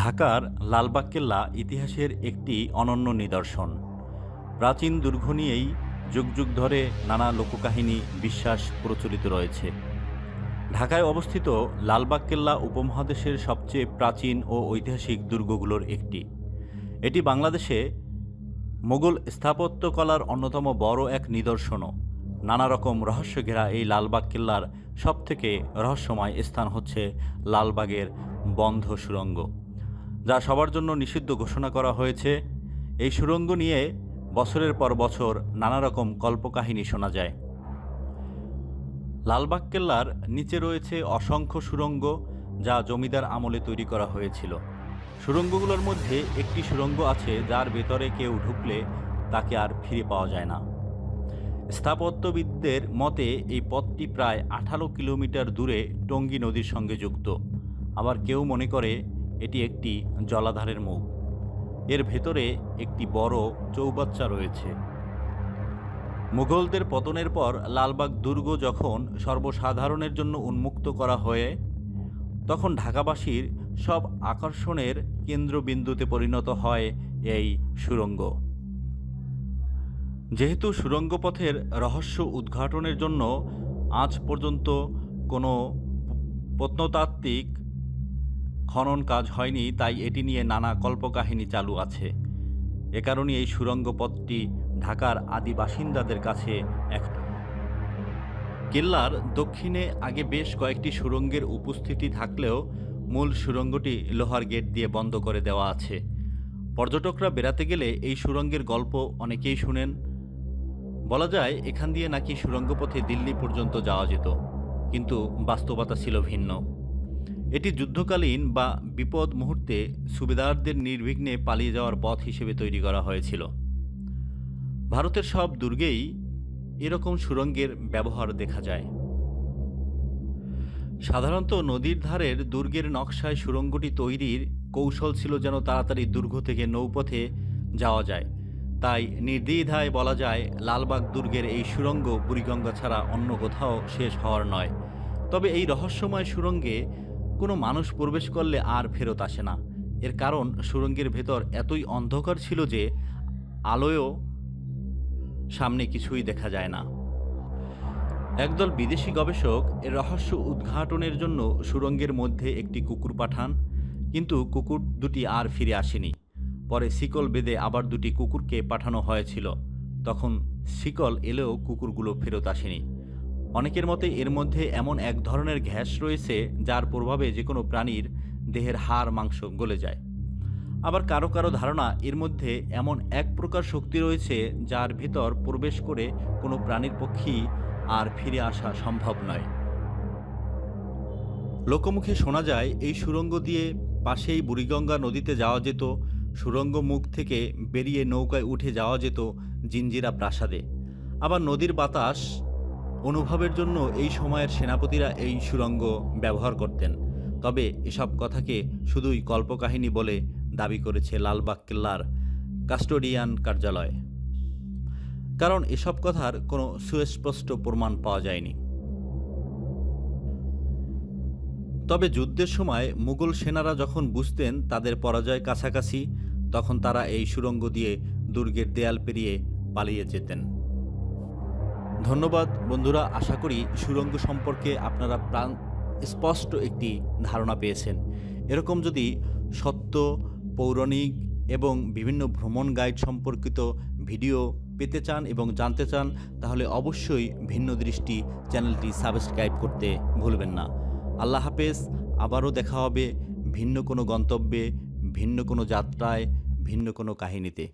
ঢাকার লালবাগ কেল্লা ইতিহাসের একটি অনন্য নিদর্শন। প্রাচীন দুর্গ নিয়েই যুগ যুগ ধরে নানা লোককাহিনী বিশ্বাস প্রচলিত রয়েছে। ঢাকায় অবস্থিত লালবাগ কেল্লা উপমহাদেশের সবচেয়ে প্রাচীন ও ঐতিহাসিক দুর্গগুলোর একটি। এটি বাংলাদেশে মোগল স্থাপত্যকলার অন্যতম বড় এক নিদর্শনও। নানা রকম রহস্য ঘেরা এই লালবাগ কেল্লার সবথেকে রহস্যময় স্থান হচ্ছে লালবাগের বন্ধ সুড়ঙ্গ, যা সবার জন্য নিষিদ্ধ ঘোষণা করা হয়েছে। এই সুড়ঙ্গ নিয়ে বছরের পর বছর নানা রকম কল্পকাহিনী শোনা যায়। লালবাগ কেল্লার নিচে রয়েছে অসংখ্য সুড়ঙ্গ, যা জমিদার আমলে তৈরি করা হয়েছিল। সুড়ঙ্গগুলোর মধ্যে একটি সুড়ঙ্গ আছে যার ভেতরে কেউ ঢুকলে তাকে আর ফিরে পাওয়া যায় না। স্থাপত্যবিদদের মতে এই পথটি প্রায় 18 কিলোমিটার দূরে টঙ্গী নদীর সঙ্গে যুক্ত। আবার কেউ মনে করে এটি একটি জলাধারের মুখ। এর ভেতরে একটি বড় চৌবাচ্চা রয়েছে। মুঘলদের পতনের পর লালবাগ দুর্গ যখন সর্বসাধারণের জন্য উন্মুক্ত করা হয়, তখন ঢাকাবাসীর সব আকর্ষণের কেন্দ্রবিন্দুতে পরিণত হয় এই সুড়ঙ্গ। যেহেতু সুড়ঙ্গ পথের রহস্য উদ্ঘাটনের জন্য আজ পর্যন্ত কোনো প্রত্নতাত্ত্বিক খনন কাজ হয়নি, তাই এটি নিয়ে নানা কল্পকাহিনী চালু আছে। এ কারণে এই সুড়ঙ্গ পথটি ঢাকার আদি বাসিন্দাদের কাছে এক। কেল্লার দক্ষিণে আগে বেশ কয়েকটি সুড়ঙ্গের উপস্থিতি থাকলেও মূল সুড়ঙ্গটি লোহার গেট দিয়ে বন্ধ করে দেওয়া আছে। পর্যটকরা বেড়াতে গেলে এই সুড়ঙ্গের গল্প অনেকেই শুনেন। বলা যায় এখান দিয়ে নাকি সুড়ঙ্গ পথে দিল্লি পর্যন্ত যাওয়া যেত, কিন্তু বাস্তবতা ছিল ভিন্ন। এটি যুদ্ধকালীন বা বিপদ মুহূর্তে সুবেদারদের নির্বিঘ্নে পালিয়ে যাওয়ার পথ হিসেবে তৈরি করা হয়েছিল। ভারতের সব দুর্গেই এরকম সুড়ঙ্গের ব্যবহার দেখা যায়। সাধারণত নদীর ধারের দুর্গের নকশায় সুড়ঙ্গটি তৈরির কৌশল ছিল যেন তাড়াতাড়ি দুর্গ থেকে নৌপথে যাওয়া যায়। তাই নির্দ্বিধায় বলা যায় লালবাগ দুর্গের এই সুড়ঙ্গ বুড়িগঙ্গা ছাড়া অন্য কোথাও শেষ হওয়ার নয়। তবে এই রহস্যময় সুড়ঙ্গে কোনো মানুষ প্রবেশ করলে আর ফেরত আসে না। এর কারণ সুড়ঙ্গের ভেতর এতই অন্ধকার ছিল যে আলোয়ও সামনে কিছুই দেখা যায় না। একদল বিদেশি গবেষক এর রহস্য উদ্ঘাটনের জন্য সুড়ঙ্গের মধ্যে একটি কুকুর পাঠান, কিন্তু কুকুর দুটি আর ফিরে আসেনি। পরে শিকল বেঁধে আবার দুটি কুকুরকে পাঠানো হয়েছিল। তখন শিকল এলেও কুকুরগুলো ফেরত আসেনি। অনেকের মতে এর মধ্যে এমন এক ধরনের গ্যাস রয়েছে যার প্রভাবে যে কোনো প্রাণীর দেহের হাড় মাংস গলে যায়। আবার কারো কারো ধারণা এর মধ্যে এমন এক প্রকার শক্তি রয়েছে যার ভিতর প্রবেশ করে কোনো প্রাণীর পক্ষেই আর ফিরে আসা সম্ভব নয়। লোকমুখে শোনা যায় এই সুড়ঙ্গ দিয়ে পাশেই বুড়িগঙ্গা নদীতে যাওয়া যেত। সুড়ঙ্গ মুখ থেকে বেরিয়ে নৌকায় উঠে যাওয়া যেত জিঞ্জিরা প্রাসাদে। আবার নদীর বাতাস অনুভবের জন্য এই সময়ের সেনাপতিরা এই সুড়ঙ্গ ব্যবহার করতেন। তবে এসব কথাকে শুধুই কল্পকাহিনী বলে দাবি করেছে লালবাগ কেল্লার কাস্টোডিয়ান কার্যালয়, কারণ এসব কথার কোনো সুস্পষ্ট প্রমাণ পাওয়া যায়নি। তবে যুদ্ধের সময় মুঘল সেনারা যখন বুঝতেন তাদের পরাজয় কাছাকাছি, তখন তারা এই সুড়ঙ্গ দিয়ে দুর্গের দেয়াল পেরিয়ে পালিয়ে যেতেন। ধন্যবাদ বন্ধুরা, আশা করি সুড়ঙ্গ সম্পর্কে আপনারা স্পষ্ট একটি ধারণা পেয়েছেন। এরকম যদি সত্য, পৌরাণিক এবং বিভিন্ন ভ্রমণ গাইড সম্পর্কিত ভিডিও পেতে চান এবং জানতে চান, তাহলে অবশ্যই ভিন্ন দৃষ্টি চ্যানেলটি সাবস্ক্রাইব করতে ভুলবেন না। আল্লাহ হাফেজ। আবারও দেখা হবে ভিন্ন কোনো গন্তব্যে, ভিন্ন কোনো যাত্রায়, ভিন্ন কোনো কাহিনীতে।